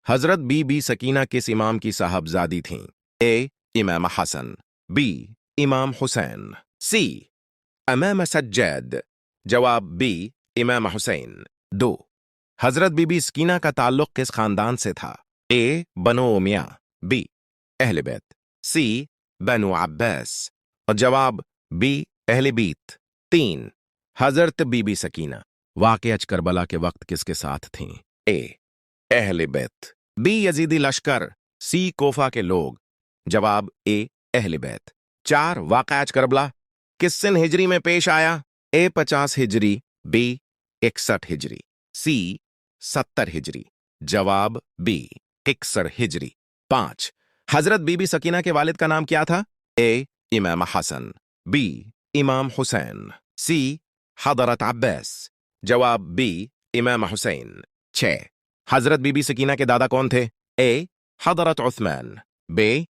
हजरत बीबी सकीना किस इमाम की साहबजादी थीं? ए इमाम हसन, बी इमाम हुसैन, सी इमाम सज्जाद। जवाब बी इमाम हुसैन। 2। हजरत बीबी सकीना का ताल्लुक किस खानदान से था? ए बनो उमिया, बी अहले बैत, सी बनो अब्बास। और जवाब बी अहले बीत। 3। हजरत बीबी सकीना वाक़िअत करबला के वक्त किसके साथ थीं? ए अहले बैत, बी यजीदी लश्कर, सी कोफा के लोग। जवाब ए अहले बैत। 4। वाक़िअत करबला किस सन हिजरी में पेश आया? ए 50 हिजरी, बी 61 हिजरी, सी 70 हिजरी। जवाब बी 61 हिजरी। 5। हजरत बीबी सकीना के वालिद का नाम क्या था? ए इमाम हसन, बी इमाम हुसैन, सी हजरत अब्बास। जवाब बी इमाम हुसैन। 6। हजरत बीबी सकीना के दादा कौन थे? ए हजरत उस्मान, बे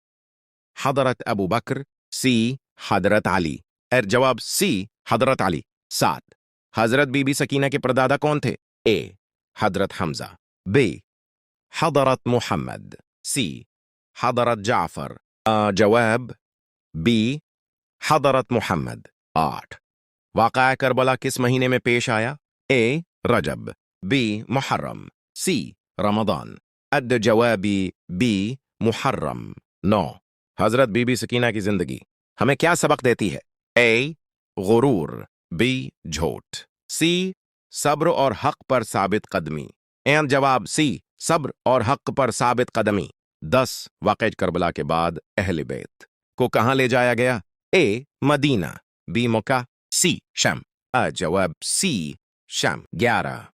हजरत अबू बकर, सी हजरत अली। जवाब सी हजरत अली। 7। हजरत बीबी सकीना के परदादा कौन थे? ए हजरत हमजा, बी हजरत मुहम्मद, सी हजरत जाफर। जवाब बी हजरत मुहम्मद। 8। वाक़या करबला किस महीने में पेश आया? ए रजब, बी मुहर्रम, सी रमदान। जवाबी बी मुहर्रम। 9। हजरत बीबी सकीना की जिंदगी हमें क्या सबक देती है? ए गुरूर, बी झूठ, सी सब्र और हक पर साबित कदमी। एंड जवाब सी सब्र और हक पर साबित कदमी। 10। वाक़िअत करबला के बाद अहले बैत को कहां ले जाया गया? ए मदीना, बी मक्का, सी शम। जवाब सी शम। 11।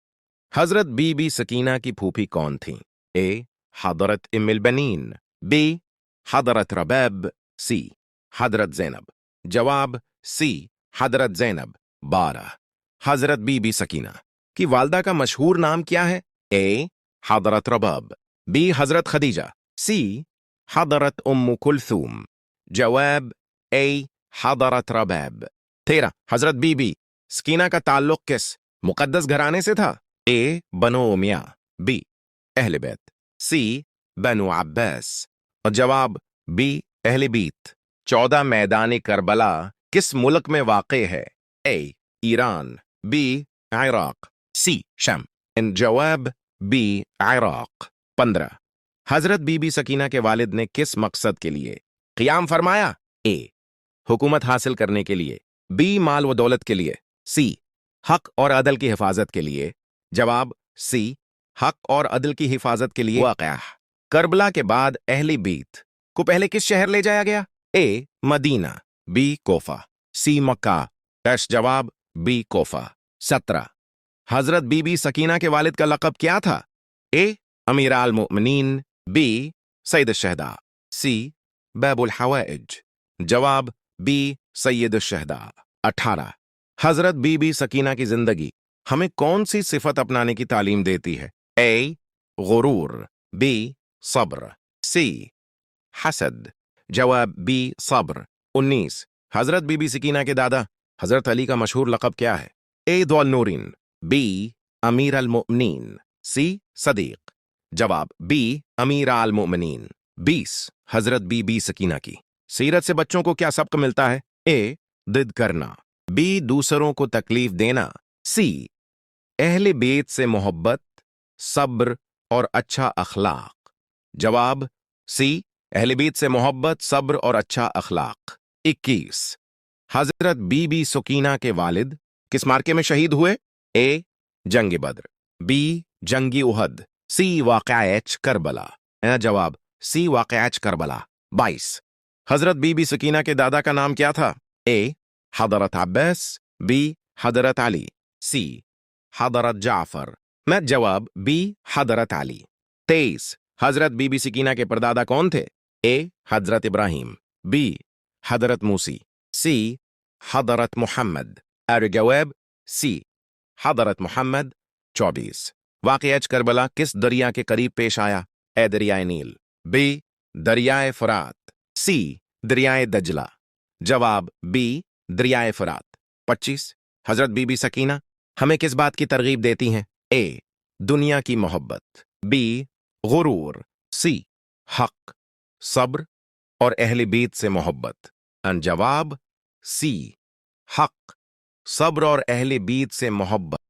हजरत बीबी सकीना की फूफी कौन थी? ए हजरत उम्मुल बनीन, बी हजरत रबाब, सी हजरत जैनब। जवाब सी हजरत जैनब। 12। हजरत बीबी सकीना की वालदा का मशहूर नाम क्या है? ए हजरत रबाब, बी हजरत खदीजा, सी हजरत उम्मु कुलथूम। जवाब ए हजरत रबाब। 13। हजरत बीबी सकीना का ताल्लुक किस मुकद्दस घराने से था? ए बनो उमिया, बी अहले बैत, सी बनो अब्बास। और जवाब बी अहले बीत। 14। मैदान करबला किस मुल्क में वाक़े है? ए ईरान, बी इराक, सी शम। इन जवाब बी इराक। 15। हजरत बीबी सकीना के वालिद ने किस मकसद के लिए क़ियाम फरमाया? ए हुकूमत हासिल करने के लिए, बी माल व दौलत के लिए, सी हक और अदल की हिफाजत के लिए। जवाब सी हक और अदल की हिफाजत के लिए। वाक़या करबला के बाद अहले बीत को पहले किस शहर ले जाया गया? ए मदीना, बी कोफा, सी मक्का। जवाब बी कोफा। 17। हजरत बीबी सकीना के वालिद का लक़ब क्या था? ए अमीर अल मोमिनीन, बी सैयद शहदा, सी बाबुल हवाइज। जवाब बी सैयद शहदा। 18। हजरत बीबी सकीना की जिंदगी हमें कौन सी सिफत अपनाने की तालीम देती है? ए गुरूर, बी सब्र, सी हसद। जवाब बी सब्र। 19। हजरत बीबी सकीना के दादा हजरत अली का मशहूर लक़ब क्या है? ए दुअन्नूरीन, बी अमीर अल मोमिनीन, सी सदीक। जवाब बी अमीर अल मोमिनीन। 20। हजरत बीबी सकीना की सीरत से बच्चों को क्या सबक मिलता है? ए जिद करना, बी दूसरों को तकलीफ देना, सी अहले बैत से मोहब्बत, सब्र और अच्छा अखलाक। जवाब सी अहले बैत से मोहब्बत, सब्र और अच्छा अखलाक। 21। हजरत बीबी सकीना के वालिद किस मार्के में शहीद हुए? ए जंग बद्र, बी जंगी उहद, सी वाक़िअत करबला। जवाब सी वाक़िअत करबला। 22। हजरत बीबी सकीना के दादा का नाम क्या था? ए हजरत अब्बास, बी हजरत अली, सी हजरत जाफर। मैं जवाब बी हजरत अली। 23। हजरत बीबी सकीना के परदादा कौन थे? ए हजरत इब्राहिम, बी हजरत मूसी, सी हजरत मुहम्मद। जवाब सी हजरत मुहम्मद। 24। वाक़िअत करबला किस दरिया के करीब पेश आया? ए दरियाए नील, बी दरियाए फरात, सी दरियाए दजला। जवाब बी दरियाए फरात। 25। हजरत बीबी सकीना हमें किस बात की तरगीब देती हैं? ए दुनिया की मोहब्बत, बी غرور سی حق صبر اور اہل بیت سے محبت جواب سی حق صبر اور اہل بیت سے محبت